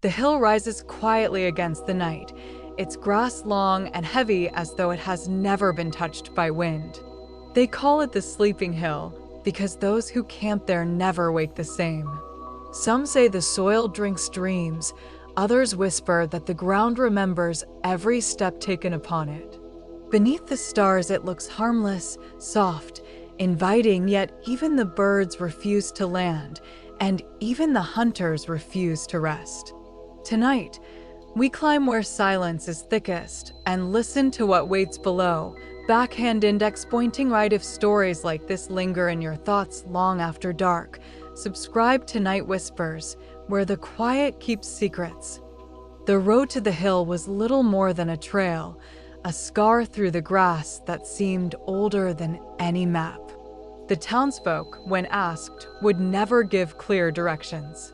The hill rises quietly against the night, its grass long and heavy as though it has never been touched by wind. They call it the Sleeping Hill because those who camp there never wake the same. Some say the soil drinks dreams, others whisper that the ground remembers every step taken upon it. Beneath the stars it looks harmless, soft, inviting, yet even the birds refuse to land, and even the hunters refuse to rest. Tonight, we climb where silence is thickest and listen to what waits below, backhand index pointing right if stories like this linger in your thoughts long after dark. Subscribe to Night Whispers, where the quiet keeps secrets. The road to the hill was little more than a trail, a scar through the grass that seemed older than any map. The townsfolk, when asked, would never give clear directions.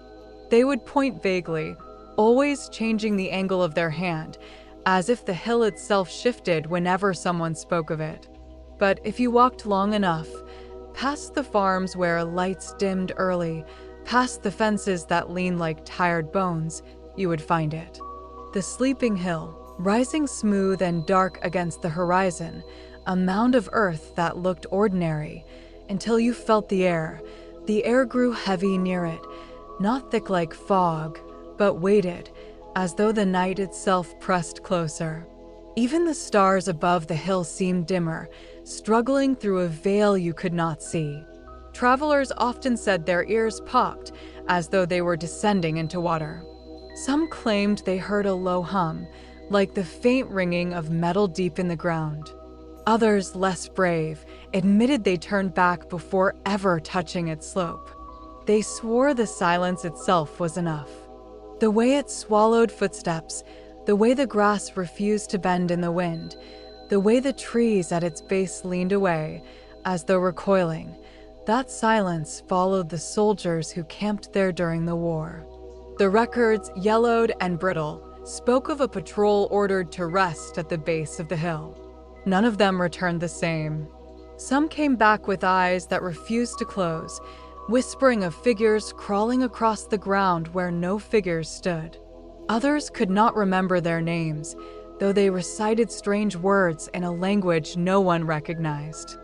They would point vaguely, always changing the angle of their hand, as if the hill itself shifted whenever someone spoke of it. But if you walked long enough, past the farms where lights dimmed early, past the fences that leaned like tired bones, you would find it. The Sleeping Hill, rising smooth and dark against the horizon, a mound of earth that looked ordinary, until you felt the air. The air grew heavy near it, not thick like fog, but weighted, as though the night itself pressed closer. Even the stars above the hill seemed dimmer, struggling through a veil you could not see. Travelers often said their ears popped, as though they were descending into water. Some claimed they heard a low hum, like the faint ringing of metal deep in the ground. Others, less brave, admitted they turned back before ever touching its slope. They swore the silence itself was enough. The way it swallowed footsteps, the way the grass refused to bend in the wind, the way the trees at its base leaned away, as though recoiling, that silence followed the soldiers who camped there during the war. The records, yellowed and brittle, spoke of a patrol ordered to rest at the base of the hill. None of them returned the same. Some came back with eyes that refused to close, whispering of figures crawling across the ground where no figures stood. Others could not remember their names, though they recited strange words in a language no one recognized.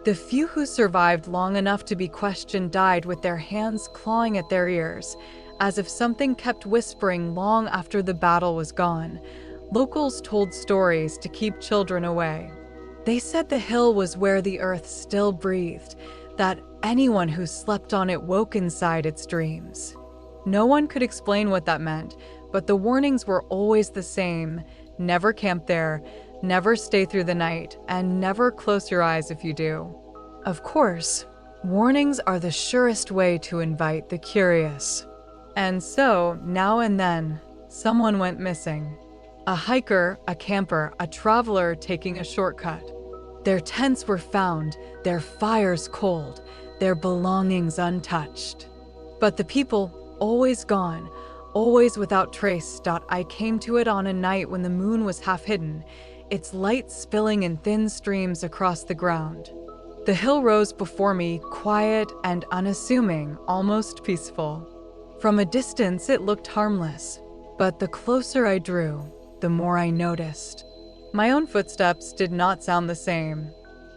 The few who survived long enough to be questioned died with their hands clawing at their ears, as if something kept whispering long after the battle was gone. Locals told stories to keep children away. They said the hill was where the earth still breathed, that anyone who slept on it woke inside its dreams. No one could explain what that meant, but the warnings were always the same: never camp there, never stay through the night, and never close your eyes if you do. Of course, warnings are the surest way to invite the curious. And so, now and then, someone went missing. A hiker, a camper, a traveler taking a shortcut. Their tents were found, their fires cold, their belongings untouched. But the people, always gone, always without trace. I came to it on a night when the moon was half hidden, its light spilling in thin streams across the ground. The hill rose before me, quiet and unassuming, almost peaceful. From a distance it looked harmless, but the closer I drew, the more I noticed. My own footsteps did not sound the same.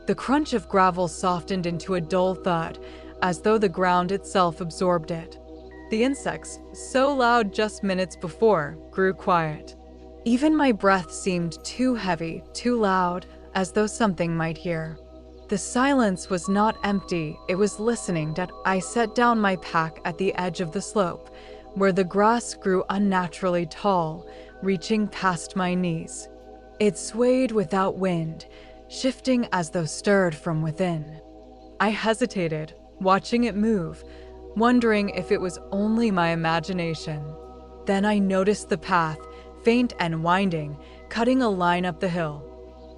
The crunch of gravel softened into a dull thud, as though the ground itself absorbed it. The insects, so loud just minutes before, grew quiet. Even my breath seemed too heavy, too loud, as though something might hear. The silence was not empty, it was listening. I set down my pack at the edge of the slope, where the grass grew unnaturally tall, reaching past my knees. It swayed without wind, shifting as though stirred from within. I hesitated, watching it move, wondering if it was only my imagination. Then I noticed the path, faint and winding, cutting a line up the hill.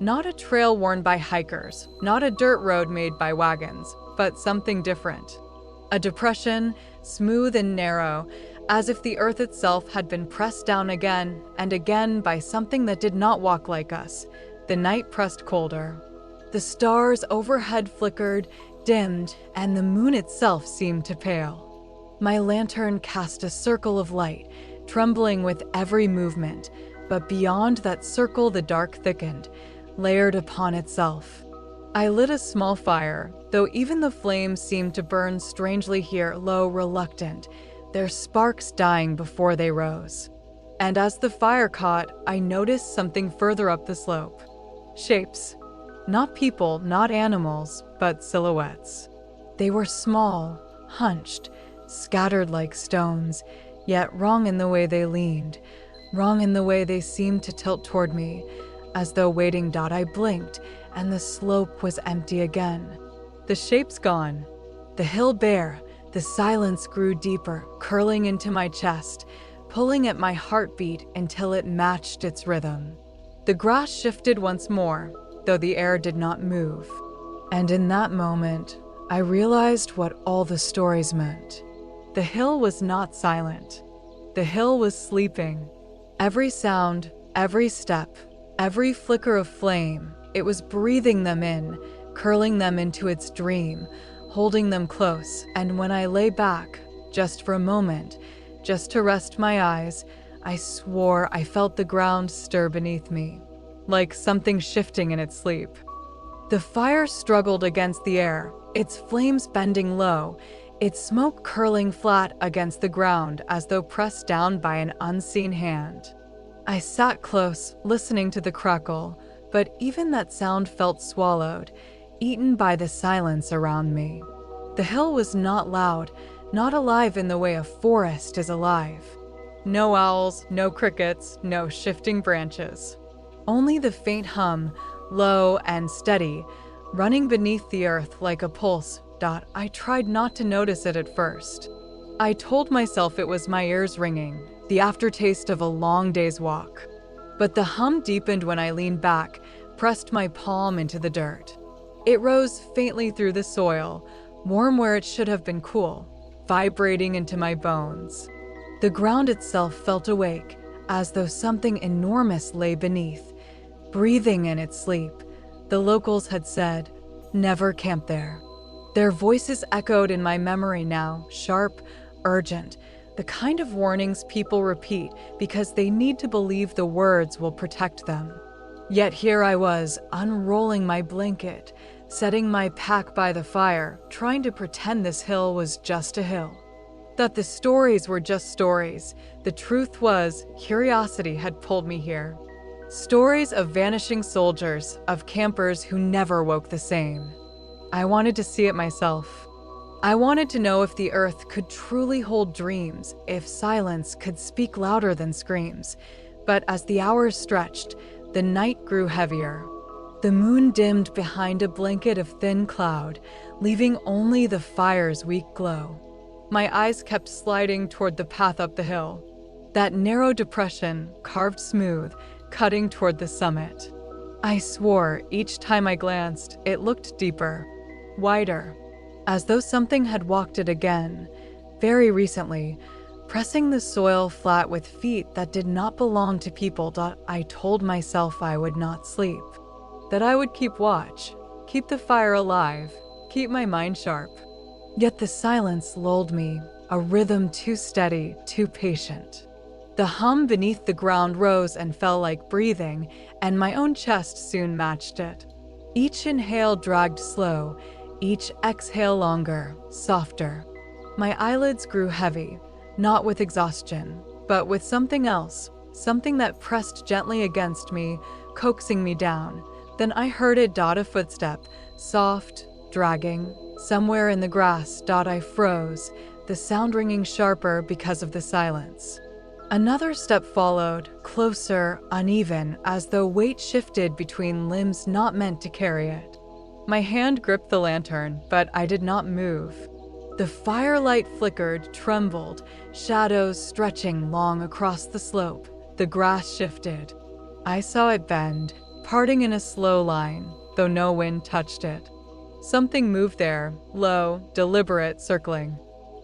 Not a trail worn by hikers, not a dirt road made by wagons, but something different. A depression, smooth and narrow, as if the earth itself had been pressed down again and again by something that did not walk like us. The night pressed colder. The stars overhead flickered, dimmed, and the moon itself seemed to pale. My lantern cast a circle of light, trembling with every movement, but beyond that circle the dark thickened, layered upon itself. I lit a small fire, though even the flames seemed to burn strangely here, low, reluctant, their sparks dying before they rose. And as the fire caught, I noticed something further up the slope. Shapes. Not people, not animals, but silhouettes. They were small, hunched, scattered like stones, yet wrong in the way they leaned, wrong in the way they seemed to tilt toward me, as though waiting. I blinked, and the slope was empty again. The shapes gone, the hill bare, the silence grew deeper, curling into my chest, pulling at my heartbeat until it matched its rhythm. The grass shifted once more, though the air did not move. And in that moment, I realized what all the stories meant. The hill was not silent. The hill was sleeping. Every sound, every step, every flicker of flame, it was breathing them in, curling them into its dream, holding them close. And when I lay back, just for a moment, just to rest my eyes, I swore I felt the ground stir beneath me, like something shifting in its sleep. The fire struggled against the air, its flames bending low, its smoke curling flat against the ground as though pressed down by an unseen hand. I sat close, listening to the crackle, but even that sound felt swallowed, eaten by the silence around me. The hill was not loud, not alive in the way a forest is alive. No owls, no crickets, no shifting branches. Only the faint hum, low and steady, running beneath the earth like a pulse. I tried not to notice it at first. I told myself it was my ears ringing, the aftertaste of a long day's walk. But the hum deepened when I leaned back, pressed my palm into the dirt. It rose faintly through the soil, warm where it should have been cool, vibrating into my bones. The ground itself felt awake, as though something enormous lay beneath, breathing in its sleep. The locals had said, "Never camp there." Their voices echoed in my memory now, sharp, urgent, the kind of warnings people repeat because they need to believe the words will protect them. Yet here I was, unrolling my blanket, setting my pack by the fire, trying to pretend this hill was just a hill. That the stories were just stories. The truth was, curiosity had pulled me here. Stories of vanishing soldiers, of campers who never woke the same. I wanted to see it myself. I wanted to know if the earth could truly hold dreams, if silence could speak louder than screams. But as the hours stretched, the night grew heavier. The moon dimmed behind a blanket of thin cloud, leaving only the fire's weak glow. My eyes kept sliding toward the path up the hill. That narrow depression, carved smooth, cutting toward the summit. I swore each time I glanced, it looked deeper, wider, as though something had walked it again, very recently, pressing the soil flat with feet that did not belong to people. I told myself I would not sleep, that I would keep watch, keep the fire alive, keep my mind sharp. Yet the silence lulled me, a rhythm too steady, too patient. The hum beneath the ground rose and fell like breathing, and my own chest soon matched it. Each inhale dragged slow, each exhale longer, softer. My eyelids grew heavy, not with exhaustion, but with something else, something that pressed gently against me, coaxing me down. Then I heard it. A footstep, soft, dragging, somewhere in the grass. I froze, the sound ringing sharper because of the silence. Another step followed, closer, uneven, as though weight shifted between limbs not meant to carry it. My hand gripped the lantern, but I did not move. The firelight flickered, trembled, shadows stretching long across the slope. The grass shifted. I saw it bend, parting in a slow line, though no wind touched it. Something moved there, low, deliberate, circling.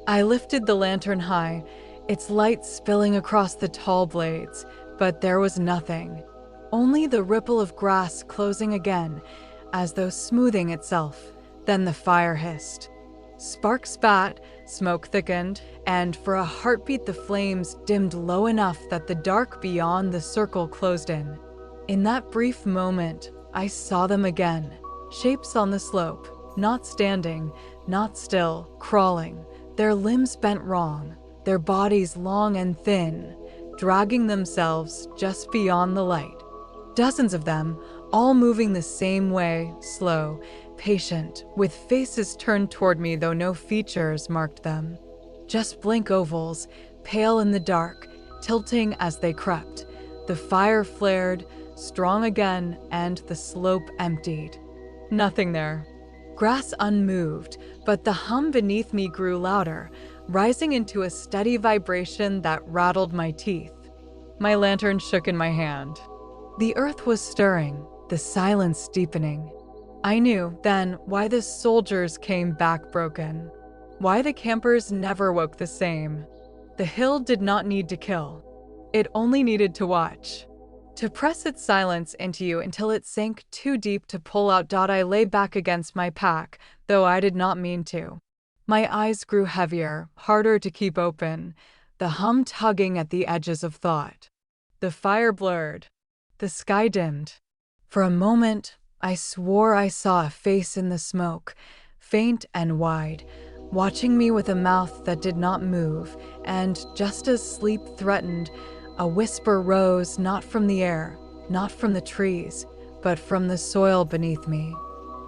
I lifted the lantern high, its light spilling across the tall blades, but there was nothing. Only the ripple of grass closing again, as though smoothing itself. Then the fire hissed. Sparks spat, smoke thickened, and for a heartbeat the flames dimmed low enough that the dark beyond the circle closed in. In that brief moment, I saw them again. Shapes on the slope, not standing, not still, crawling, their limbs bent wrong, their bodies long and thin, dragging themselves just beyond the light. Dozens of them, all moving the same way, slow, patient, with faces turned toward me though no features marked them. Just blank ovals, pale in the dark, tilting as they crept. The fire flared, strong again, and the slope emptied. Nothing there. Grass unmoved, but the hum beneath me grew louder, rising into a steady vibration that rattled my teeth. My lantern shook in my hand. The earth was stirring, the silence deepening. I knew then why the soldiers came back broken, why the campers never woke the same. The hill did not need to kill. It only needed to watch. To press its silence into you until it sank too deep to pull out. I lay back against my pack, though I did not mean to. My eyes grew heavier, harder to keep open, the hum tugging at the edges of thought. The fire blurred. The sky dimmed. For a moment, I swore I saw a face in the smoke, faint and wide, watching me with a mouth that did not move, and just as sleep threatened, a whisper rose not from the air, not from the trees, but from the soil beneath me.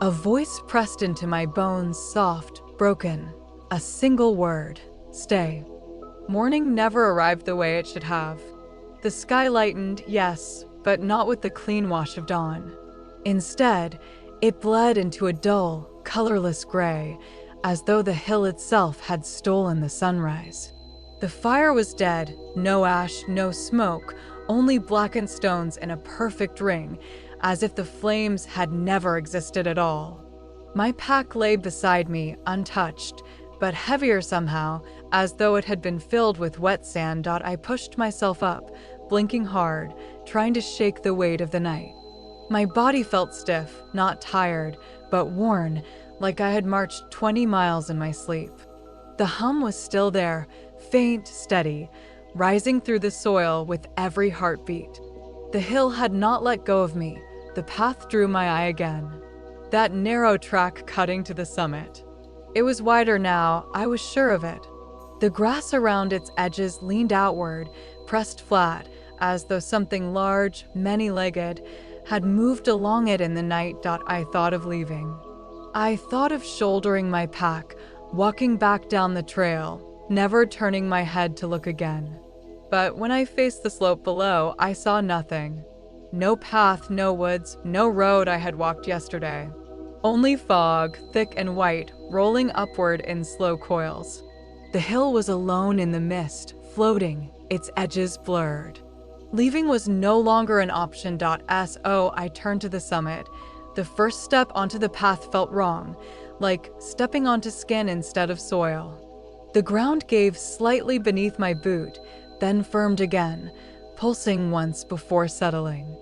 A voice pressed into my bones, soft, broken. A single word: stay. Morning never arrived the way it should have. The sky lightened, yes, but not with the clean wash of dawn. Instead, it bled into a dull, colorless gray, as though the hill itself had stolen the sunrise. The fire was dead, no ash, no smoke, only blackened stones in a perfect ring, as if the flames had never existed at all. My pack lay beside me, untouched, but heavier somehow, as though it had been filled with wet sand. I pushed myself up, blinking hard, trying to shake the weight of the night. My body felt stiff, not tired, but worn, like I had marched 20 miles in my sleep. The hum was still there, faint, steady, rising through the soil with every heartbeat. The hill had not let go of me. The path drew my eye again. That narrow track cutting to the summit. It was wider now, I was sure of it. The grass around its edges leaned outward, pressed flat, as though something large, many-legged, had moved along it in the night. I thought of leaving. I thought of shouldering my pack, walking back down the trail, never turning my head to look again. But when I faced the slope below, I saw nothing. No path, no woods, no road I had walked yesterday. Only fog, thick and white, rolling upward in slow coils. The hill was alone in the mist, floating, its edges blurred. Leaving was no longer an option. I turned to the summit. The first step onto the path felt wrong, like stepping onto skin instead of soil. The ground gave slightly beneath my boot, then firmed again, pulsing once before settling.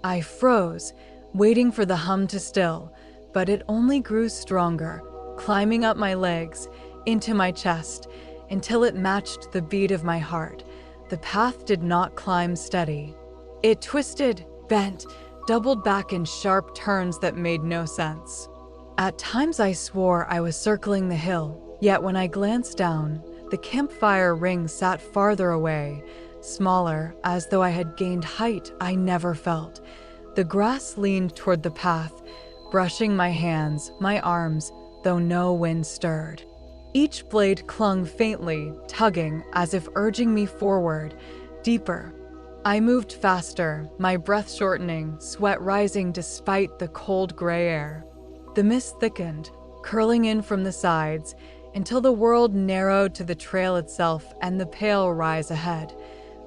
I froze, waiting for the hum to still, but it only grew stronger, climbing up my legs, into my chest, until it matched the beat of my heart. The path did not climb steady. It twisted, bent, doubled back in sharp turns that made no sense. At times I swore I was circling the hill, yet when I glanced down, the campfire ring sat farther away, smaller, as though I had gained height I never felt. The grass leaned toward the path, brushing my hands, my arms, though no wind stirred. Each blade clung faintly, tugging, as if urging me forward, deeper. I moved faster, my breath shortening, sweat rising despite the cold gray air. The mist thickened, curling in from the sides, until the world narrowed to the trail itself and the pale rise ahead.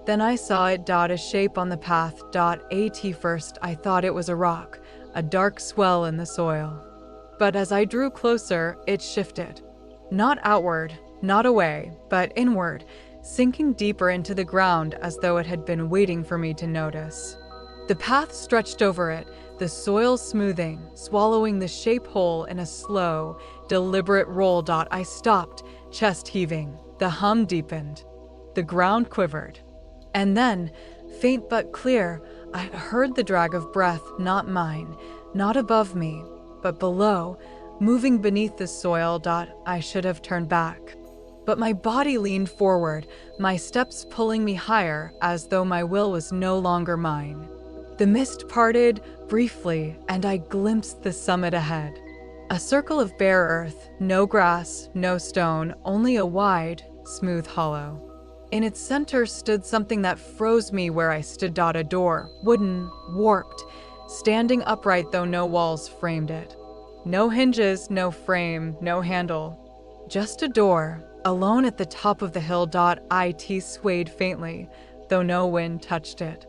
Then I saw it. A shape on the path. At first I thought it was a rock, a dark swell in the soil. But as I drew closer, it shifted. Not outward, not away, but inward, sinking deeper into the ground as though it had been waiting for me to notice. The path stretched over it, the soil smoothing, swallowing the shape whole in a slow, deliberate roll. I stopped, chest heaving. The hum deepened. The ground quivered. And then, faint but clear, I heard the drag of breath, not mine, not above me, but below, moving beneath the soil. I should have turned back. But my body leaned forward, my steps pulling me higher as though my will was no longer mine. The mist parted briefly, and I glimpsed the summit ahead. A circle of bare earth, no grass, no stone, only a wide, smooth hollow. In its center stood something that froze me where I stood. A door, wooden, warped, standing upright though no walls framed it. No hinges, no frame, no handle. Just a door, alone at the top of the hill. It swayed faintly, though no wind touched it.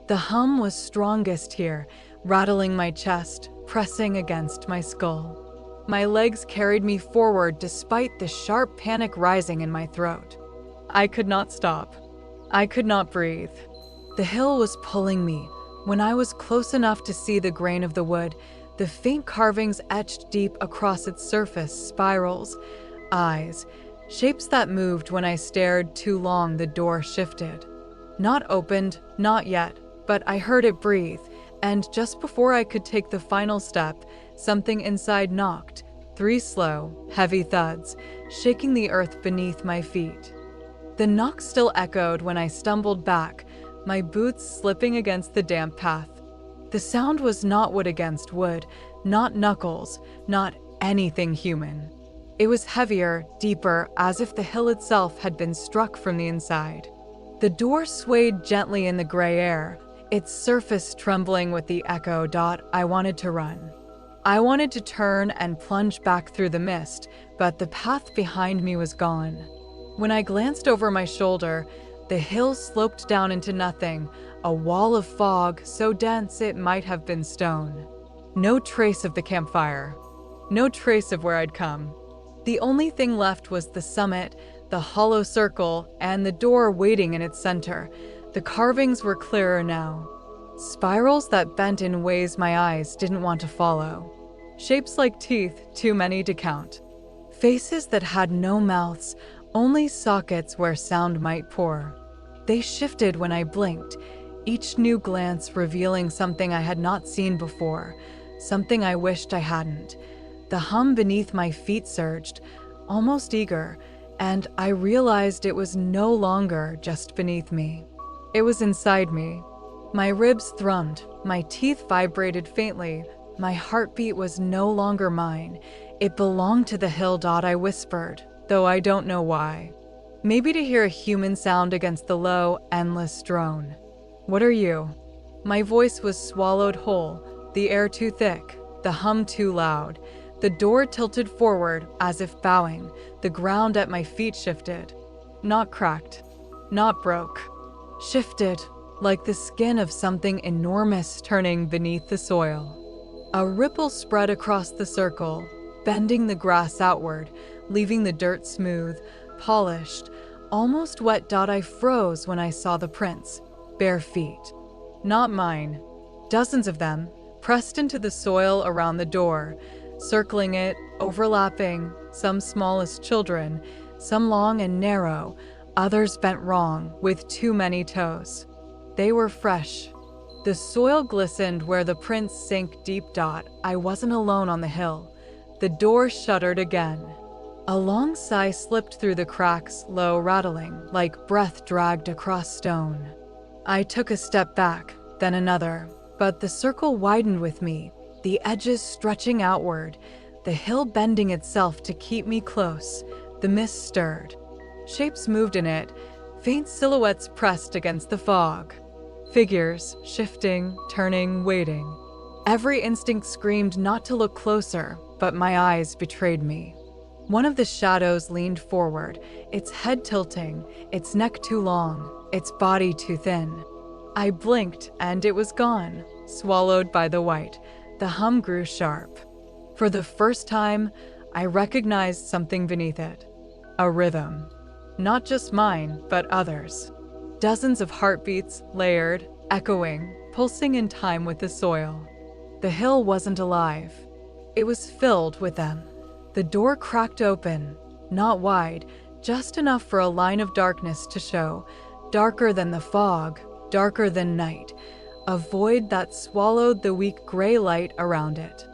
The hum was strongest here, rattling my chest, pressing against my skull. My legs carried me forward despite the sharp panic rising in my throat. I could not stop. I could not breathe. The hill was pulling me. When I was close enough to see the grain of the wood, the faint carvings etched deep across its surface, spirals, eyes, shapes that moved when I stared too long. The door shifted. Not opened, not yet, but I heard it breathe, and just before I could take the final step, something inside knocked, 3 slow, heavy thuds, shaking the earth beneath my feet. The knock still echoed when I stumbled back, my boots slipping against the damp path. The sound was not wood against wood, not knuckles, not anything human. It was heavier, deeper, as if the hill itself had been struck from the inside. The door swayed gently in the gray air, its surface trembling with the echo. I wanted to run. I wanted to turn and plunge back through the mist, but the path behind me was gone. When I glanced over my shoulder, the hill sloped down into nothing, a wall of fog so dense it might have been stone. No trace of the campfire. No trace of where I'd come. The only thing left was the summit, the hollow circle, and the door waiting in its center. The carvings were clearer now. Spirals that bent in ways my eyes didn't want to follow. Shapes like teeth, too many to count. Faces that had no mouths, only sockets where sound might pour. They shifted when I blinked, each new glance revealing something I had not seen before, something I wished I hadn't. The hum beneath my feet surged, almost eager, and I realized it was no longer just beneath me. It was inside me. My ribs thrummed, my teeth vibrated faintly, my heartbeat was no longer mine. It belonged to the hill. I whispered, though I don't know why. Maybe to hear a human sound against the low, endless drone. What are you? My voice was swallowed whole, the air too thick, the hum too loud. The door tilted forward, as if bowing. The ground at my feet shifted. Not cracked, not broke. Shifted, like the skin of something enormous turning beneath the soil. A ripple spread across the circle, bending the grass outward, leaving the dirt smooth, polished, almost wet. I froze when I saw the prints, bare feet. Not mine. Dozens of them, pressed into the soil around the door, circling it, overlapping, some small as children, some long and narrow, others bent wrong, with too many toes. They were fresh. The soil glistened where the prints sank deep. I wasn't alone on the hill. The door shuddered again. A long sigh slipped through the cracks, low, rattling, like breath dragged across stone. I took a step back, then another, but the circle widened with me, the edges stretching outward, the hill bending itself to keep me close. The mist stirred. Shapes moved in it, faint silhouettes pressed against the fog. Figures, shifting, turning, waiting. Every instinct screamed not to look closer, but my eyes betrayed me. One of the shadows leaned forward, its head tilting, its neck too long, its body too thin. I blinked, and it was gone, swallowed by the white. The hum grew sharp. For the first time, I recognized something beneath it. A rhythm. Not just mine, but others. Dozens of heartbeats, layered, echoing, pulsing in time with the soil. The hill wasn't alive. It was filled with them. The door cracked open, not wide, just enough for a line of darkness to show, darker than the fog, darker than night, a void that swallowed the weak gray light around it.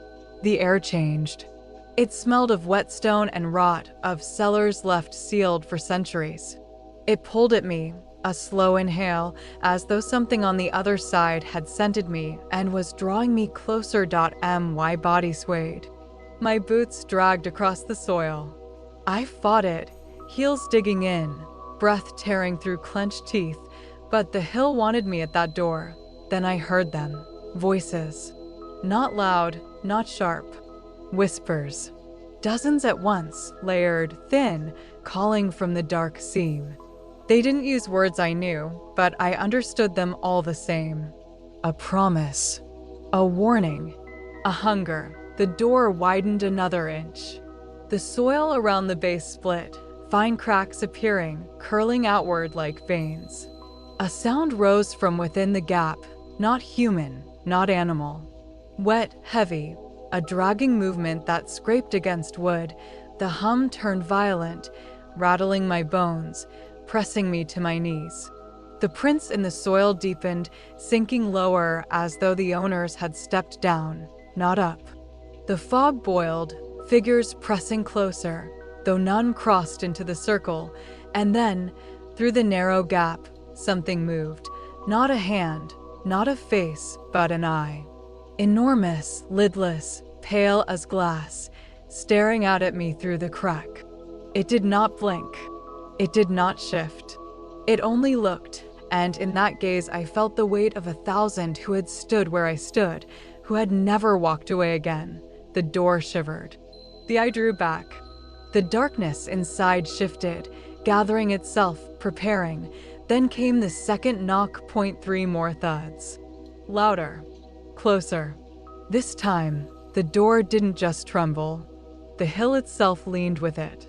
The air changed. It smelled of whetstone and rot, of cellars left sealed for centuries. It pulled at me, a slow inhale, as though something on the other side had scented me and was drawing me closer. My body swayed. My boots dragged across the soil. I fought it, heels digging in, breath tearing through clenched teeth, but the hill wanted me at that door. Then I heard them. Voices. Not loud, not sharp. Whispers. Dozens at once, layered, thin, calling from the dark seam. They didn't use words I knew, but I understood them all the same. A promise. A warning. A hunger. The door widened another inch. The soil around the base split, fine cracks appearing, curling outward like veins. A sound rose from within the gap, not human, not animal. Wet, heavy, a dragging movement that scraped against wood. The hum turned violent, rattling my bones, pressing me to my knees. The prints in the soil deepened, sinking lower as though the owners had stepped down, not up. The fog boiled, figures pressing closer, though none crossed into the circle, and then, through the narrow gap, something moved. Not a hand, not a face, but an eye. Enormous, lidless, pale as glass, staring out at me through the crack. It did not blink. It did not shift. It only looked, and in that gaze I felt the weight of 1,000 who had stood where I stood, who had never walked away again. The door shivered. The eye drew back. The darkness inside shifted, gathering itself, preparing. Then came the second knock. 3 more thuds. Louder. Closer. This time, the door didn't just tremble. The hill itself leaned with it.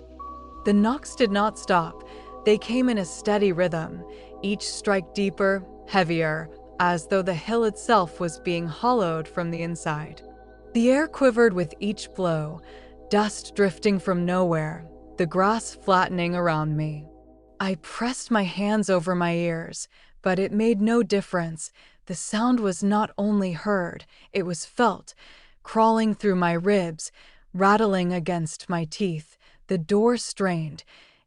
The knocks did not stop. They came in a steady rhythm, each strike deeper, heavier, as though the hill itself was being hollowed from the inside. The air quivered with each blow, dust drifting from nowhere, the grass flattening around me. I pressed my hands over my ears, but it made no difference. The sound was not only heard, it was felt, crawling through my ribs, rattling against my teeth. The door strained,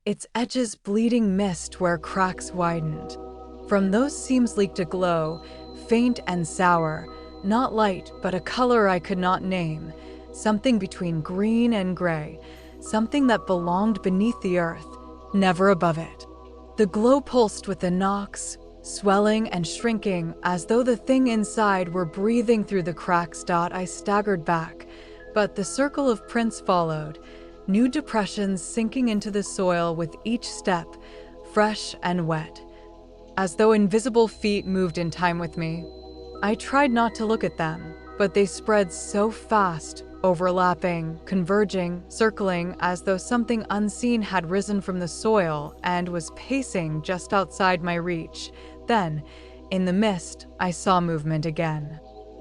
its edges bleeding mist where cracks widened. From those seams leaked a glow, faint and sour, not light, but a color I could not name, something between green and gray, something that belonged beneath the earth, never above it. The glow pulsed with the knocks, swelling and shrinking as though the thing inside were breathing through the cracks. I staggered back, but the circle of prints followed, new depressions sinking into the soil with each step, fresh and wet, as though invisible feet moved in time with me. I tried not to look at them, but they spread so fast, overlapping, converging, circling, as though something unseen had risen from the soil and was pacing just outside my reach. Then, in the mist, I saw movement again.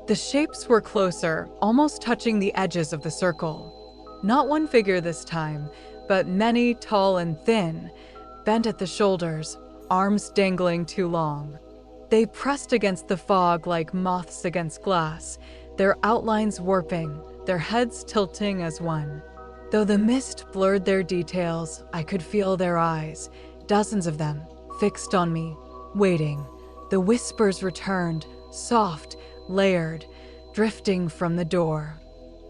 The shapes were closer, almost touching the edges of the circle. Not one figure this time, but many, tall and thin, bent at the shoulders, arms dangling too long. They pressed against the fog like moths against glass, their outlines warping, their heads tilting as one. Though the mist blurred their details, I could feel their eyes, dozens of them, fixed on me, waiting. The whispers returned, soft, layered, drifting from the door.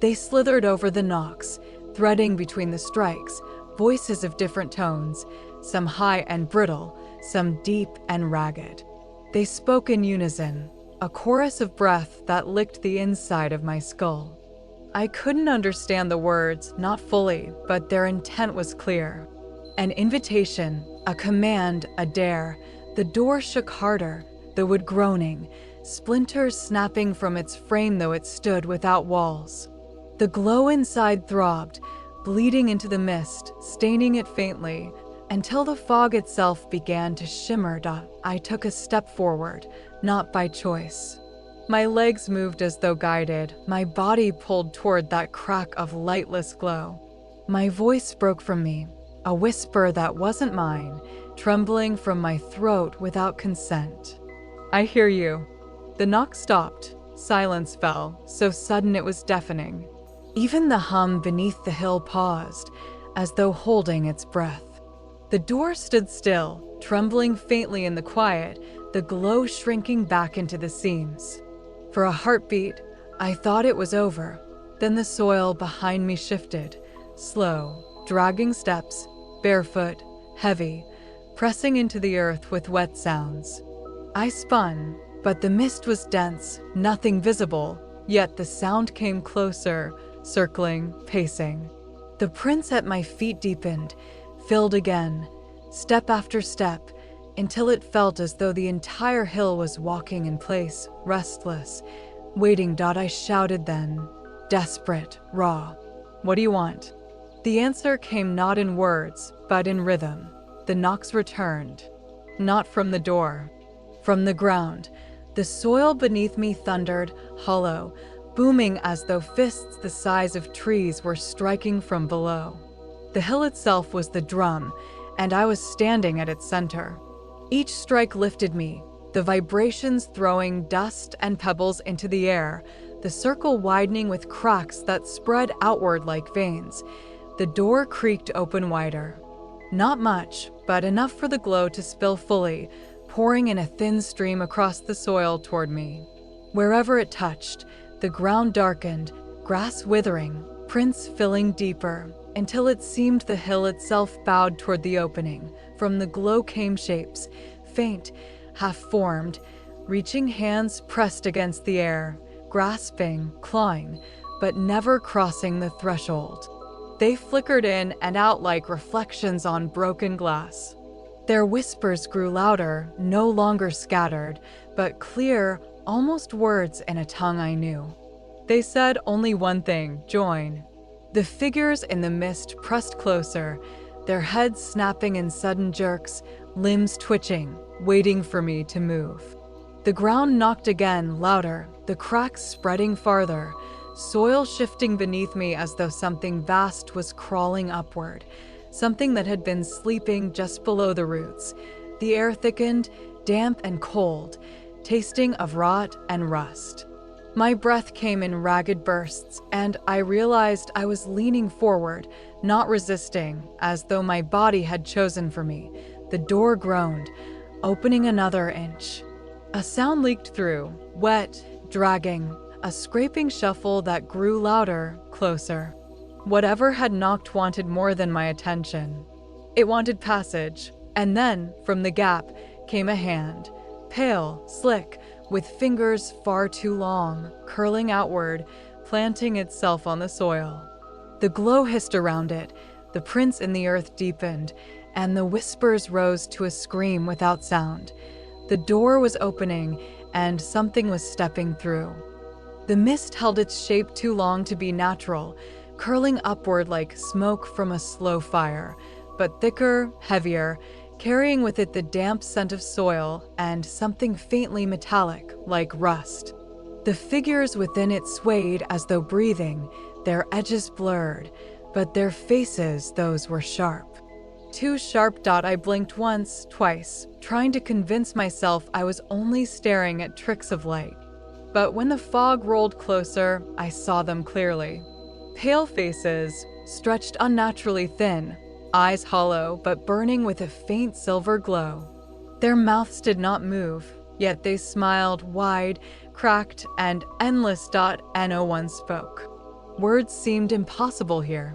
They slithered over the knocks, threading between the strikes, voices of different tones, some high and brittle, some deep and ragged. They spoke in unison, a chorus of breath that licked the inside of my skull. I couldn't understand the words, not fully, but their intent was clear. An invitation, a command, a dare. The door shook harder, the wood groaning, splinters snapping from its frame though it stood without walls. The glow inside throbbed, bleeding into the mist, staining it faintly, until the fog itself began to shimmer. I took a step forward, not by choice. My legs moved as though guided, my body pulled toward that crack of lightless glow. My voice broke from me, a whisper that wasn't mine, trembling from my throat without consent. "I hear you." The knock stopped. Silence fell, so sudden it was deafening. Even the hum beneath the hill paused, as though holding its breath. The door stood still, trembling faintly in the quiet, the glow shrinking back into the seams. For a heartbeat, I thought it was over. Then the soil behind me shifted, slow, dragging steps, barefoot, heavy, pressing into the earth with wet sounds. I spun, but the mist was dense, nothing visible, yet the sound came closer, circling, pacing. The prints at my feet deepened, filled again, step after step, until it felt as though the entire hill was walking in place, restless, waiting. I shouted then, desperate, raw. "What do you want?" The answer came not in words, but in rhythm. The knocks returned. Not from the door. From the ground. The soil beneath me thundered, hollow, booming as though fists the size of trees were striking from below. The hill itself was the drum, and I was standing at its center. Each strike lifted me, the vibrations throwing dust and pebbles into the air, the circle widening with cracks that spread outward like veins. The door creaked open wider. Not much, but enough for the glow to spill fully, pouring in a thin stream across the soil toward me. Wherever it touched, the ground darkened, grass withering, prints filling deeper, until it seemed the hill itself bowed toward the opening. From the glow came shapes, faint, half-formed, reaching hands pressed against the air, grasping, clawing, but never crossing the threshold. They flickered in and out like reflections on broken glass. Their whispers grew louder, no longer scattered, but clear, almost words in a tongue I knew. They said only one thing: join. The figures in the mist pressed closer, their heads snapping in sudden jerks, limbs twitching, waiting for me to move. The ground knocked again, louder, the cracks spreading farther, soil shifting beneath me as though something vast was crawling upward, something that had been sleeping just below the roots. The air thickened, damp and cold, tasting of rot and rust. My breath came in ragged bursts, and I realized I was leaning forward, not resisting, as though my body had chosen for me. The door groaned, opening another inch. A sound leaked through, wet, dragging, a scraping shuffle that grew louder, closer. Whatever had knocked wanted more than my attention. It wanted passage, and then, from the gap, came a hand, pale, slick, with fingers far too long, curling outward, planting itself on the soil. The glow hissed around it, the prints in the earth deepened, and the whispers rose to a scream without sound. The door was opening, and something was stepping through. The mist held its shape too long to be natural, curling upward like smoke from a slow fire, but thicker, heavier, carrying with it the damp scent of soil and something faintly metallic, like rust. The figures within it swayed as though breathing, their edges blurred, but their faces, those were sharp. Too sharp. I blinked once, twice, trying to convince myself I was only staring at tricks of light. But when the fog rolled closer, I saw them clearly. Pale faces, stretched unnaturally thin, eyes hollow but burning with a faint silver glow. Their mouths did not move, yet they smiled wide, cracked, and endless. No one spoke. Words seemed impossible here.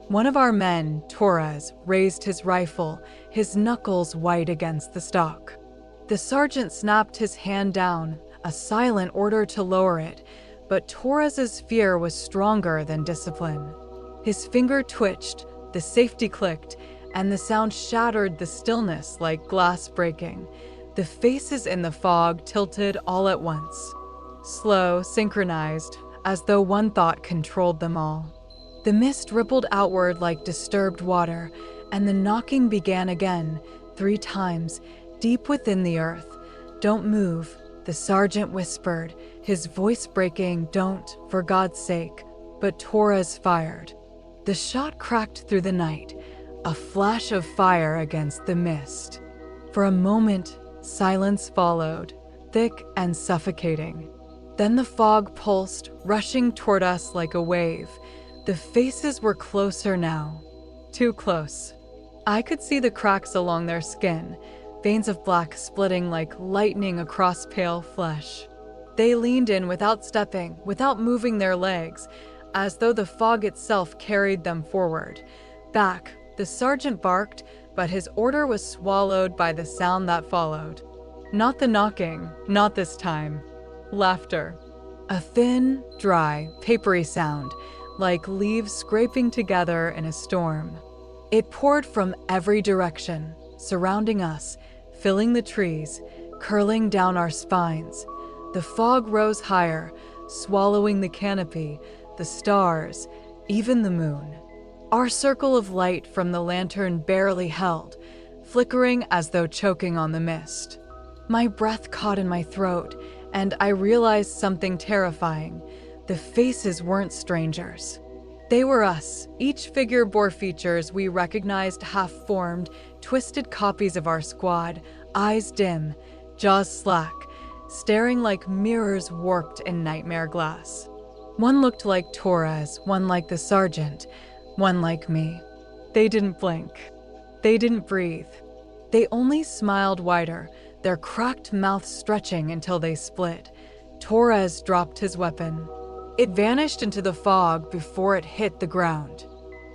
One of our men, Torres, raised his rifle, his knuckles white against the stock. The sergeant snapped his hand down, a silent order to lower it, but Torres's fear was stronger than discipline. His finger twitched, the safety clicked, and the sound shattered the stillness like glass breaking. The faces in the fog tilted all at once. Slow, synchronized, as though one thought controlled them all. The mist rippled outward like disturbed water, and the knocking began again, 3 times, deep within the earth. "Don't move. The sergeant whispered, his voice breaking, "Don't, for God's sake." But Torres fired. The shot cracked through the night, a flash of fire against the mist. For a moment, silence followed, thick and suffocating. Then the fog pulsed, rushing toward us like a wave. The faces were closer now. Too close. I could see the cracks along their skin, veins of black splitting like lightning across pale flesh. They leaned in without stepping, without moving their legs, as though the fog itself carried them forward. Back, the sergeant barked, but his order was swallowed by the sound that followed. Not the knocking, not this time. Laughter. A thin, dry, papery sound, like leaves scraping together in a storm. It poured from every direction, surrounding us, filling the trees, curling down our spines. The fog rose higher, swallowing the canopy, the stars, even the moon. Our circle of light from the lantern barely held, flickering as though choking on the mist. My breath caught in my throat, and I realized something terrifying. The faces weren't strangers. They were us. Each figure bore features we recognized, half-formed, twisted copies of our squad, eyes dim, jaws slack, staring like mirrors warped in nightmare glass. One looked like Torres, one like the sergeant, one like me. They didn't blink. They didn't breathe. They only smiled wider, their cracked mouths stretching until they split. Torres dropped his weapon. It vanished into the fog before it hit the ground.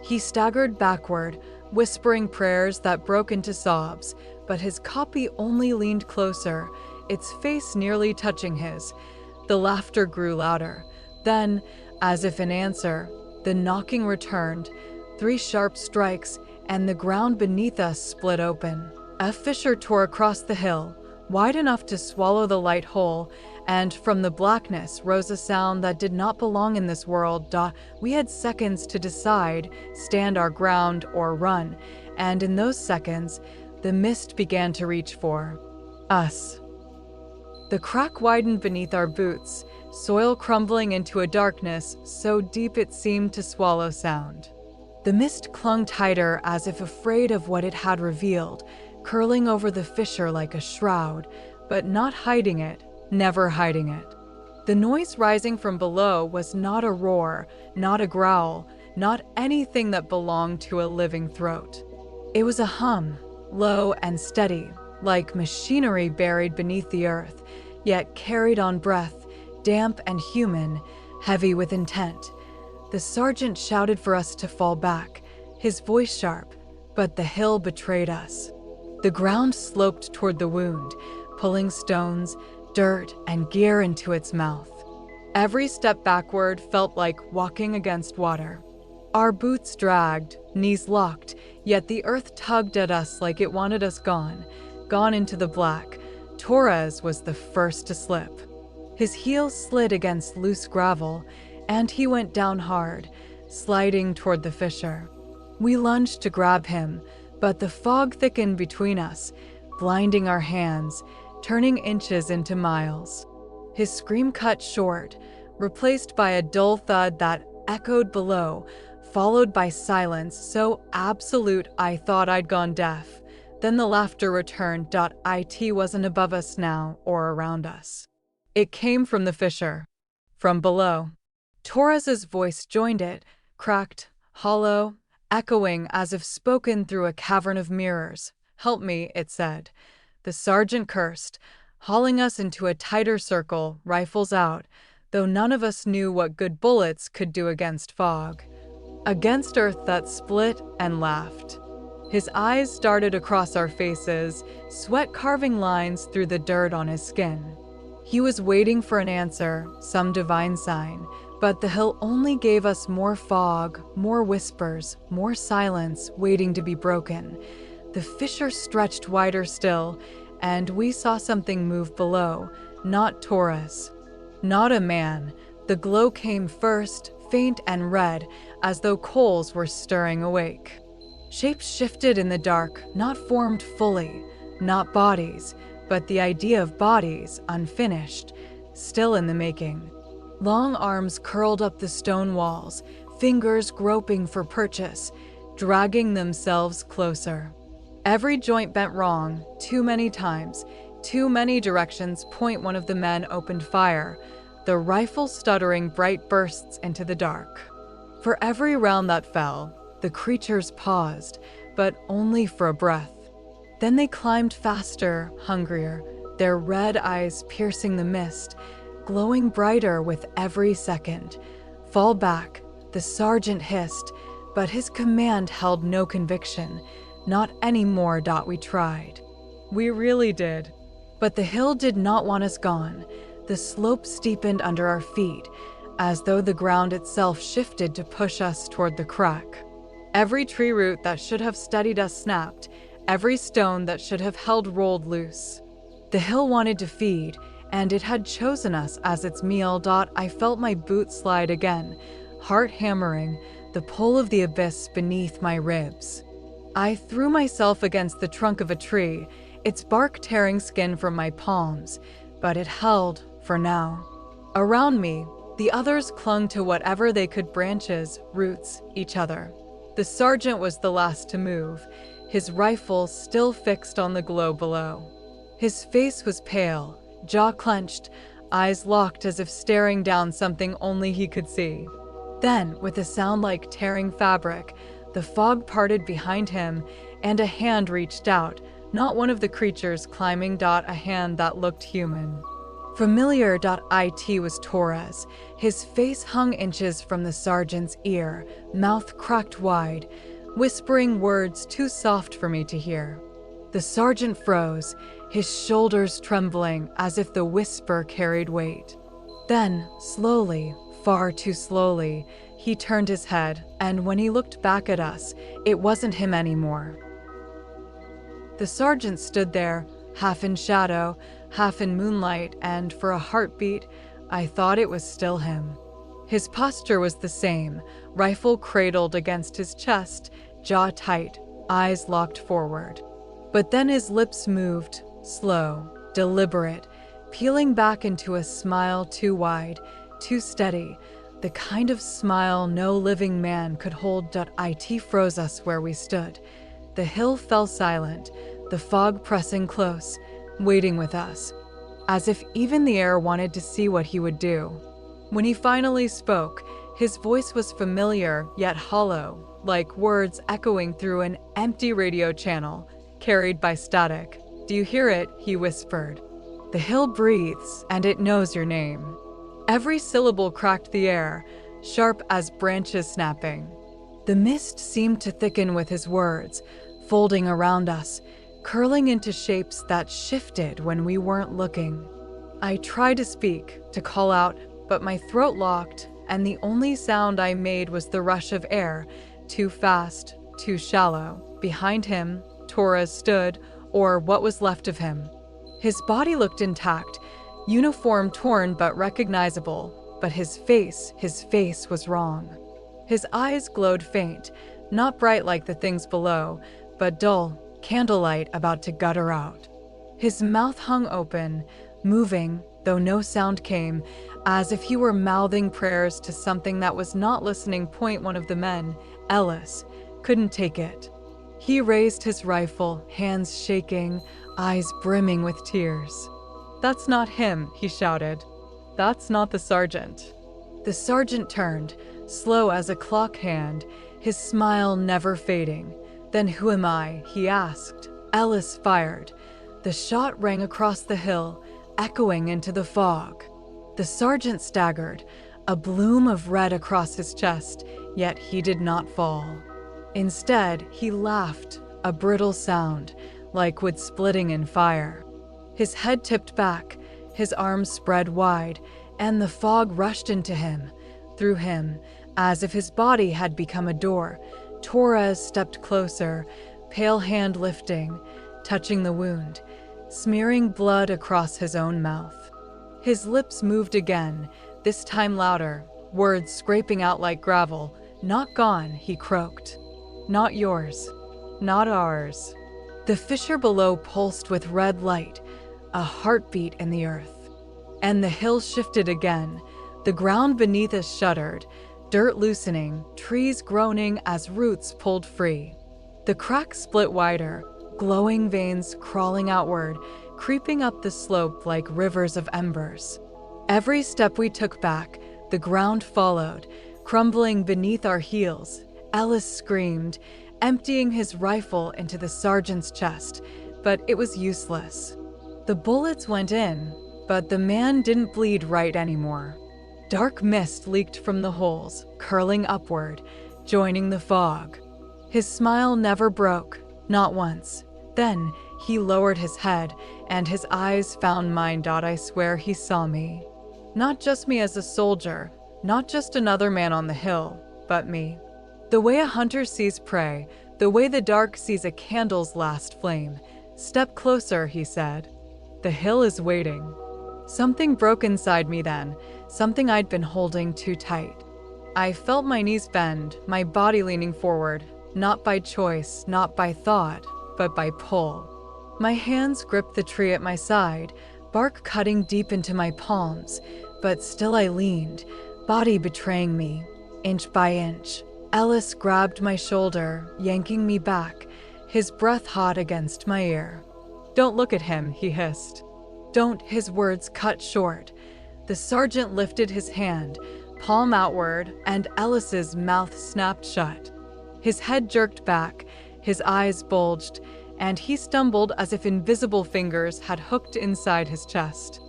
He staggered backward, whispering prayers that broke into sobs, but his copy only leaned closer, its face nearly touching his. The laughter grew louder. Then, as if in answer, the knocking returned, 3 sharp strikes, and the ground beneath us split open. A fissure tore across the hill, wide enough to swallow the light whole, and from the blackness rose a sound that did not belong in this world. We had seconds to decide, stand our ground or run, and in those seconds, the mist began to reach for us. The crack widened beneath our boots, soil crumbling into a darkness so deep it seemed to swallow sound. The mist clung tighter as if afraid of what it had revealed, curling over the fissure like a shroud, but not hiding it, never hiding it. The noise rising from below was not a roar, not a growl, not anything that belonged to a living throat. It was a hum, low and steady, like machinery buried beneath the earth, yet carried on breath, damp and human, heavy with intent. The sergeant shouted for us to fall back, his voice sharp, but the hill betrayed us. The ground sloped toward the wound, pulling stones, dirt, and gear into its mouth. Every step backward felt like walking against water. Our boots dragged, knees locked, yet the earth tugged at us like it wanted us gone into the black. Torres was the first to slip. His heel slid against loose gravel, and he went down hard, sliding toward the fissure. We lunged to grab him, but the fog thickened between us, blinding our hands, turning inches into miles. His scream cut short, replaced by a dull thud that echoed below, followed by silence so absolute I thought I'd gone deaf. Then the laughter returned. It wasn't above us now or around us. It came from the fissure, from below. Torres's voice joined it, cracked, hollow, echoing as if spoken through a cavern of mirrors. "Help me," it said. The sergeant cursed, hauling us into a tighter circle, rifles out, though none of us knew what good bullets could do against fog. Against earth that split and laughed. His eyes darted across our faces, sweat carving lines through the dirt on his skin. He was waiting for an answer, some divine sign, but the hill only gave us more fog, more whispers, more silence waiting to be broken. The fissure stretched wider still, and we saw something move below, not Torres. Not a man. The glow came first, faint and red, as though coals were stirring awake. Shapes shifted in the dark, not formed fully, not bodies, but the idea of bodies, unfinished, still in the making. Long arms curled up the stone walls, fingers groping for purchase, dragging themselves closer. Every joint bent wrong, too many times, too many directions. Point one of the men opened fire, the rifle stuttering bright bursts into the dark. For every round that fell, the creatures paused, but only for a breath. Then they climbed faster, hungrier, their red eyes piercing the mist, glowing brighter with every second. Fall back, the sergeant hissed, but his command held no conviction. Not anymore. We tried. We really did. But the hill did not want us gone. The slope steepened under our feet, as though the ground itself shifted to push us toward the crack. Every tree root that should have steadied us snapped, every stone that should have held rolled loose. The hill wanted to feed, and it had chosen us as its meal. I felt my boot slide again, heart hammering, the pull of the abyss beneath my ribs. I threw myself against the trunk of a tree, its bark tearing skin from my palms, but it held for now. Around me, the others clung to whatever they could, branches, roots, each other. The sergeant was the last to move, his rifle still fixed on the glow below. His face was pale, jaw clenched, eyes locked as if staring down something only he could see. Then, with a sound like tearing fabric, the fog parted behind him and a hand reached out, not one of the creatures climbing. A hand that looked human. Familiar. It was Torres. His face hung inches from the sergeant's ear, mouth cracked wide, whispering words too soft for me to hear. The sergeant froze, his shoulders trembling as if the whisper carried weight. Then, slowly, far too slowly, he turned his head, and when he looked back at us, it wasn't him anymore. The sergeant stood there, half in shadow, half in moonlight, and for a heartbeat, I thought it was still him. His posture was the same, rifle cradled against his chest, jaw tight, eyes locked forward. But then his lips moved, slow, deliberate, peeling back into a smile too wide, too steady, the kind of smile no living man could hold. It froze us where we stood. The hill fell silent, the fog pressing close, waiting with us, as if even the air wanted to see what he would do. When he finally spoke, his voice was familiar yet hollow, like words echoing through an empty radio channel, carried by static. "Do you hear it?" he whispered. "The hill breathes, and it knows your name." Every syllable cracked the air, sharp as branches snapping. The mist seemed to thicken with his words, folding around us, curling into shapes that shifted when we weren't looking. I tried to speak, to call out, but my throat locked, and the only sound I made was the rush of air, too fast, too shallow. Behind him, Torres stood, or what was left of him. His body looked intact, uniform torn but recognizable, but his face was wrong. His eyes glowed faint, not bright like the things below, but dull, candlelight about to gutter out. His mouth hung open, moving, though no sound came, as if he were mouthing prayers to something that was not listening. One of the men, Ellis, couldn't take it. He raised his rifle, hands shaking, eyes brimming with tears. "That's not him," he shouted. "That's not the sergeant." The sergeant turned, slow as a clock hand, his smile never fading. "Then who am I?" he asked. Ellis fired. The shot rang across the hill, echoing into the fog. The sergeant staggered, a bloom of red across his chest, yet he did not fall. Instead, he laughed, a brittle sound, like wood splitting in fire. His head tipped back, his arms spread wide, and the fog rushed into him, through him, as if his body had become a door. Torres stepped closer, pale hand lifting, touching the wound, smearing blood across his own mouth. His lips moved again, this time louder, words scraping out like gravel. "Not gone," he croaked. "Not yours. Not ours." The fissure below pulsed with red light, a heartbeat in the earth. And the hill shifted again. The ground beneath us shuddered, dirt loosening, trees groaning as roots pulled free. The crack split wider, glowing veins crawling outward, creeping up the slope like rivers of embers. Every step we took back, the ground followed, crumbling beneath our heels. Ellis screamed, emptying his rifle into the sergeant's chest, but it was useless. The bullets went in, but the man didn't bleed right anymore. Dark mist leaked from the holes, curling upward, joining the fog. His smile never broke, not once. Then he lowered his head, and his eyes found mine. I swear he saw me. Not just me as a soldier, not just another man on the hill, but me. The way a hunter sees prey, the way the dark sees a candle's last flame. Step closer, he said. The hill is waiting. Something broke inside me then, something I'd been holding too tight. I felt my knees bend, my body leaning forward, not by choice, not by thought, but by pull. My hands gripped the tree at my side, bark cutting deep into my palms, but still I leaned, body betraying me, inch by inch. Ellis grabbed my shoulder, yanking me back, his breath hot against my ear. "Don't look at him," he hissed. "Don't," his words cut short. The sergeant lifted his hand, palm outward, and Ellis's mouth snapped shut. His head jerked back, his eyes bulged, and he stumbled as if invisible fingers had hooked inside his chest.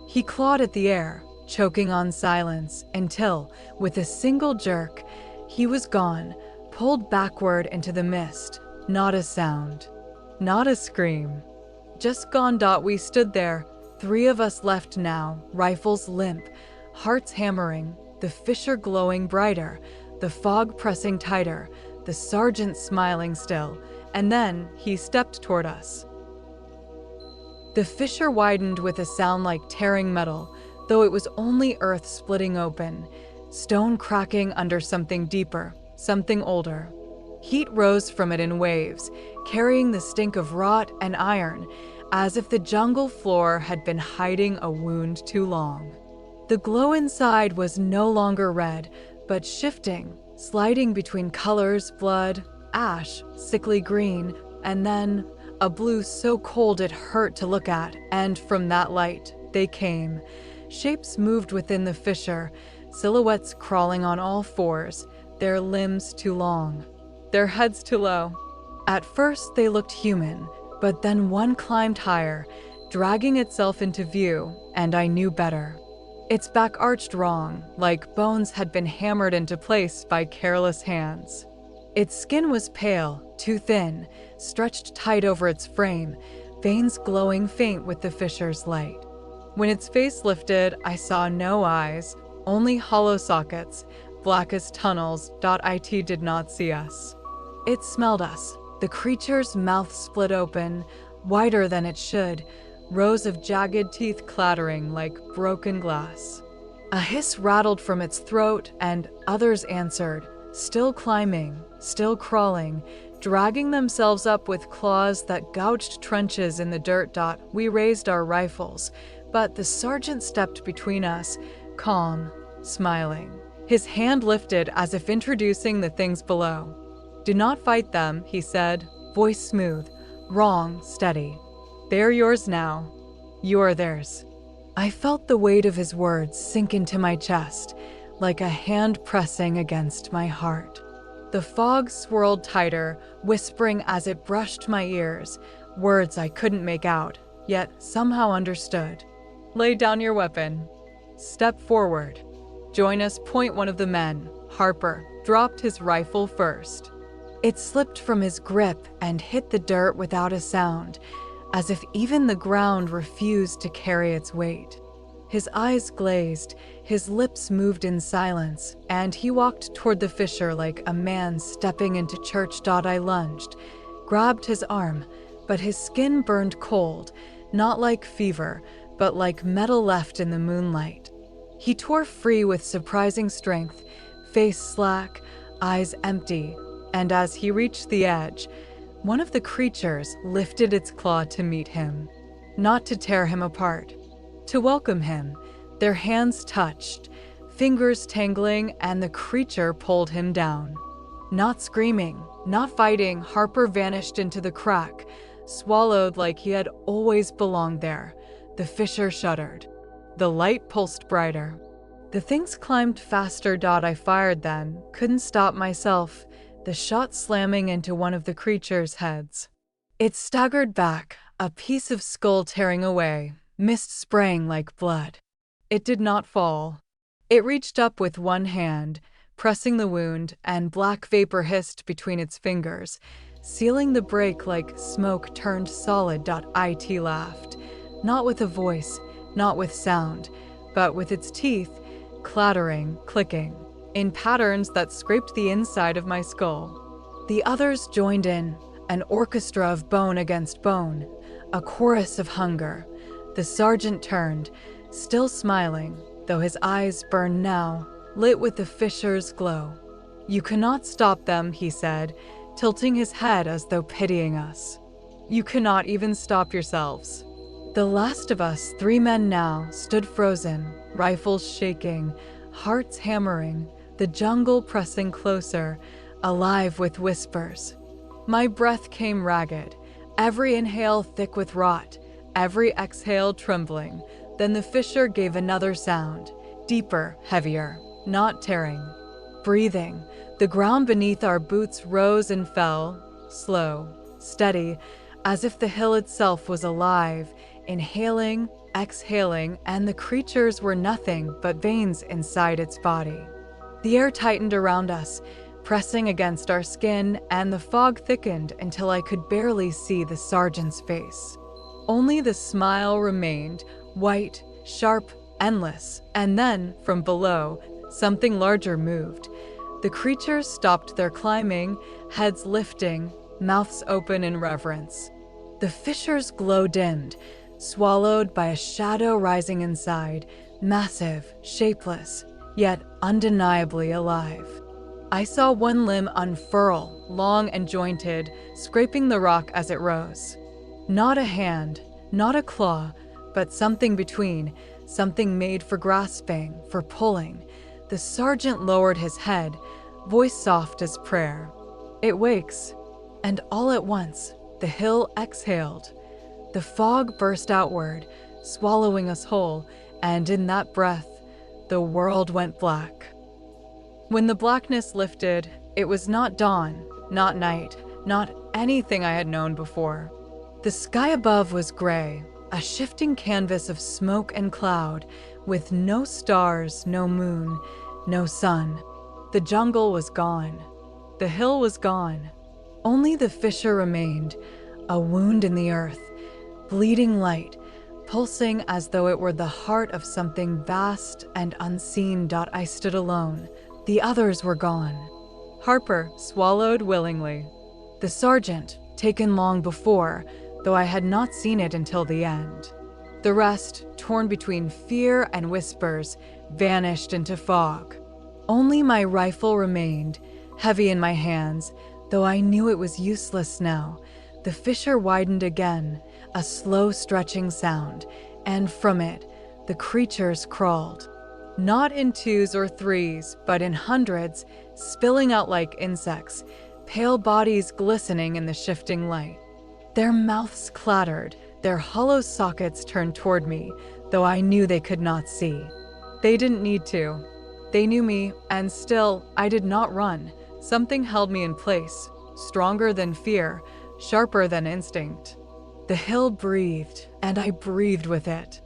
He clawed at the air, choking on silence, until, with a single jerk, he was gone, pulled backward into the mist. Not a sound, not a scream. Just gone. We stood there, three of us left now, rifles limp, hearts hammering, the fissure glowing brighter, the fog pressing tighter, the sergeant smiling still, and then he stepped toward us. The fissure widened with a sound like tearing metal, though it was only earth splitting open, stone cracking under something deeper, something older. Heat rose from it in waves, carrying the stink of rot and iron, as if the jungle floor had been hiding a wound too long. The glow inside was no longer red, but shifting, sliding between colors, blood, ash, sickly green, and then a blue so cold it hurt to look at, and from that light, they came. Shapes moved within the fissure, silhouettes crawling on all fours, their limbs too long, their heads too low. At first, they looked human, but then one climbed higher, dragging itself into view, and I knew better. Its back arched wrong, like bones had been hammered into place by careless hands. Its skin was pale, too thin, stretched tight over its frame, veins glowing faint with the fissure's light. When its face lifted, I saw no eyes, only hollow sockets, black as tunnels. It did not see us. It smelled us. The creature's mouth split open, wider than it should, rows of jagged teeth clattering like broken glass. A hiss rattled from its throat, and others answered, still climbing, still crawling, dragging themselves up with claws that gouged trenches in the dirt. We raised our rifles, but the sergeant stepped between us, calm, smiling. His hand lifted as if introducing the things below. "Do not fight them," he said, voice smooth, wrong, steady. "They're yours now. You are theirs." I felt the weight of his words sink into my chest, like a hand pressing against my heart. The fog swirled tighter, whispering as it brushed my ears, words I couldn't make out, yet somehow understood. "Lay down your weapon. Step forward. Join us." One of the men, Harper, dropped his rifle first. It slipped from his grip and hit the dirt without a sound, as if even the ground refused to carry its weight. His eyes glazed, his lips moved in silence, and he walked toward the fissure like a man stepping into church. I lunged, grabbed his arm, but his skin burned cold, not like fever, but like metal left in the moonlight. He tore free with surprising strength, face slack, eyes empty, and as he reached the edge, one of the creatures lifted its claw to meet him. not to tear him apart, to welcome him. Their hands touched, fingers tangling, and the creature pulled him down. Not screaming, not fighting, Harper vanished into the crack, swallowed like he had always belonged there. The fisher shuddered. The light pulsed brighter. The things climbed faster. I fired then, couldn't stop myself, the shot slamming into one of the creature's heads. It staggered back, a piece of skull tearing away, mist spraying like blood. It did not fall. It reached up with one hand, pressing the wound, and black vapor hissed between its fingers, sealing the break like smoke turned solid. It laughed, not with a voice, not with sound, but with its teeth, clattering, clicking, in patterns that scraped the inside of my skull. The others joined in, an orchestra of bone against bone, a chorus of hunger. The sergeant turned, still smiling, though his eyes burned now, lit with the fisher's glow. "You cannot stop them," he said, tilting his head as though pitying us. "You cannot even stop yourselves." The last of us, 3 men now, stood frozen, rifles shaking, hearts hammering, the jungle pressing closer, alive with whispers. My breath came ragged, every inhale thick with rot, every exhale trembling. Then the fisher gave another sound, deeper, heavier, not tearing. Breathing, the ground beneath our boots rose and fell, slow, steady, as if the hill itself was alive, inhaling, exhaling, and the creatures were nothing but veins inside its body. The air tightened around us, pressing against our skin, and the fog thickened until I could barely see the sergeant's face. Only the smile remained, white, sharp, endless, and then, from below, something larger moved. The creatures stopped their climbing, heads lifting, mouths open in reverence. The fisher's glow dimmed, swallowed by a shadow rising inside, massive, shapeless, yet undeniably alive. I saw one limb unfurl, long and jointed, scraping the rock as it rose. Not a hand, not a claw, but something between, something made for grasping, for pulling. The sergeant lowered his head, voice soft as prayer. "It wakes." And all at once, the hill exhaled. The fog burst outward, swallowing us whole, and in that breath, the world went black. When the blackness lifted, it was not dawn, not night, not anything I had known before. The sky above was gray, a shifting canvas of smoke and cloud, with no stars, no moon, no sun. The jungle was gone. The hill was gone. Only the fisher remained, a wound in the earth, bleeding light, pulsing as though it were the heart of something vast and unseen. I stood alone. The others were gone. Harper swallowed willingly. The sergeant, taken long before, though I had not seen it until the end. The rest, torn between fear and whispers, vanished into fog. Only my rifle remained, heavy in my hands, though I knew it was useless now. The fissure widened again, a slow stretching sound, and from it, the creatures crawled. Not in 2s or 3s, but in hundreds, spilling out like insects, pale bodies glistening in the shifting light. Their mouths clattered, their hollow sockets turned toward me, though I knew they could not see. They didn't need to. They knew me, and still, I did not run. Something held me in place, stronger than fear, sharper than instinct. The hill breathed, and I breathed with it.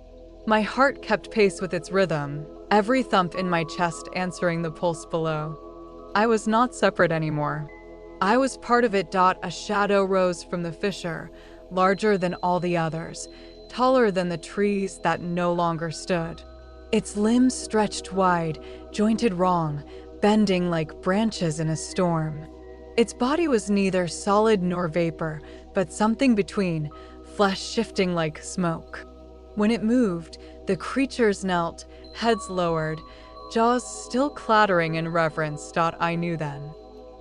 My heart kept pace with its rhythm, every thump in my chest answering the pulse below. I was not separate anymore. I was part of it. A shadow rose from the fissure, larger than all the others, taller than the trees that no longer stood. Its limbs stretched wide, jointed wrong, bending like branches in a storm. Its body was neither solid nor vapor, but something between, flesh shifting like smoke. When it moved, the creatures knelt, heads lowered, jaws still clattering in reverence. I knew then.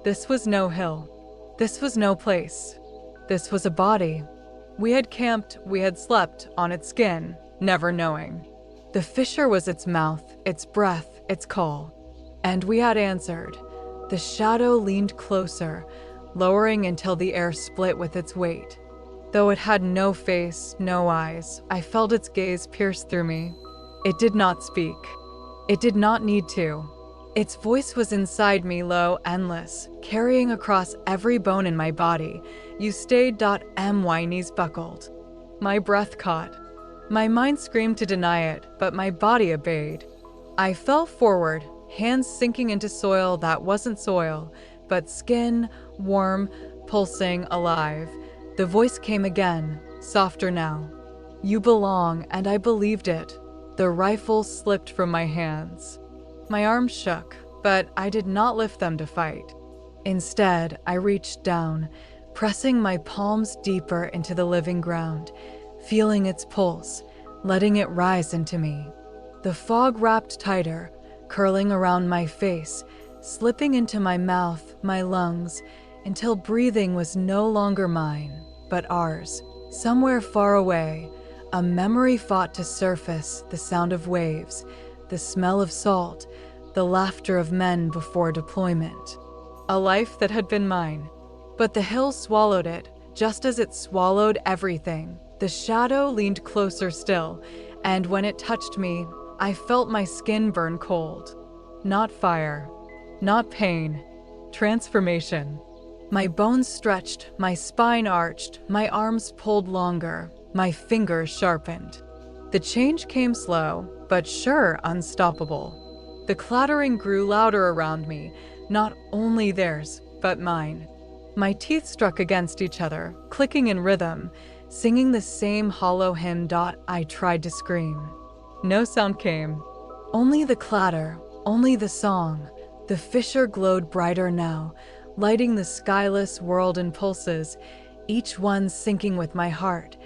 This was no hill. This was no place. This was a body. We had camped, we had slept on its skin, never knowing. The fissure was its mouth, its breath, its call. And we had answered. The shadow leaned closer, lowering until the air split with its weight. Though it had no face, no eyes, I felt its gaze pierce through me. It did not speak. It did not need to. Its voice was inside me, low, endless, carrying across every bone in my body. You stayed. My knees buckled. My breath caught. My mind screamed to deny it, but my body obeyed. I fell forward, hands sinking into soil that wasn't soil, but skin, warm, pulsing, alive. The voice came again, softer now. You belong, and I believed it. The rifle slipped from my hands. My arms shook, but I did not lift them to fight. Instead, I reached down, pressing my palms deeper into the living ground, feeling its pulse, letting it rise into me. The fog wrapped tighter, curling around my face, slipping into my mouth, my lungs, until breathing was no longer mine, but ours. Somewhere far away, a memory fought to surface, the sound of waves, the smell of salt, the laughter of men before deployment. A life that had been mine. But the hill swallowed it, just as it swallowed everything. The shadow leaned closer still, and when it touched me, I felt my skin burn cold. Not fire, not pain, transformation. My bones stretched, my spine arched, my arms pulled longer, my fingers sharpened. The change came slow, but sure, unstoppable. The clattering grew louder around me, not only theirs, but mine. My teeth struck against each other, clicking in rhythm, singing the same hollow hymn. I tried to scream. No sound came. Only the clatter, only the song. The fissure glowed brighter now, lighting the skyless world in pulses, each one syncing with my heart,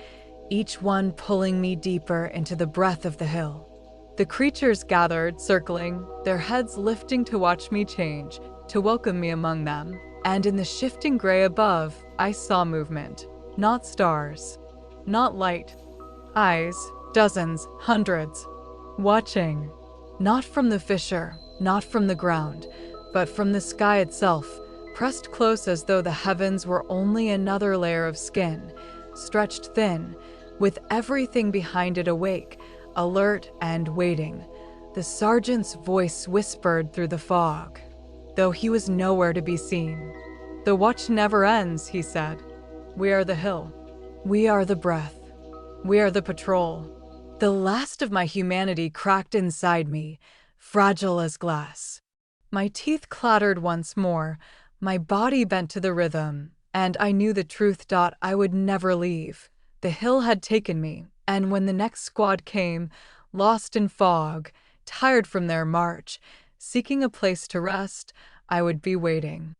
each one pulling me deeper into the breath of the hill. The creatures gathered, circling, their heads lifting to watch me change, to welcome me among them. And in the shifting gray above, I saw movement. Not stars, not light. Eyes, dozens, hundreds. Watching. Not from the fissure, not from the ground, but from the sky itself, pressed close as though the heavens were only another layer of skin, stretched thin, with everything behind it awake, alert and waiting. The sergeant's voice whispered through the fog, though he was nowhere to be seen. The watch never ends, he said. We are the hill. We are the breath. We are the patrol. The last of my humanity cracked inside me, fragile as glass. My teeth clattered once more, my body bent to the rhythm, and I knew the truth. I would never leave. The hill had taken me, and when the next squad came, lost in fog, tired from their march, seeking a place to rest, I would be waiting.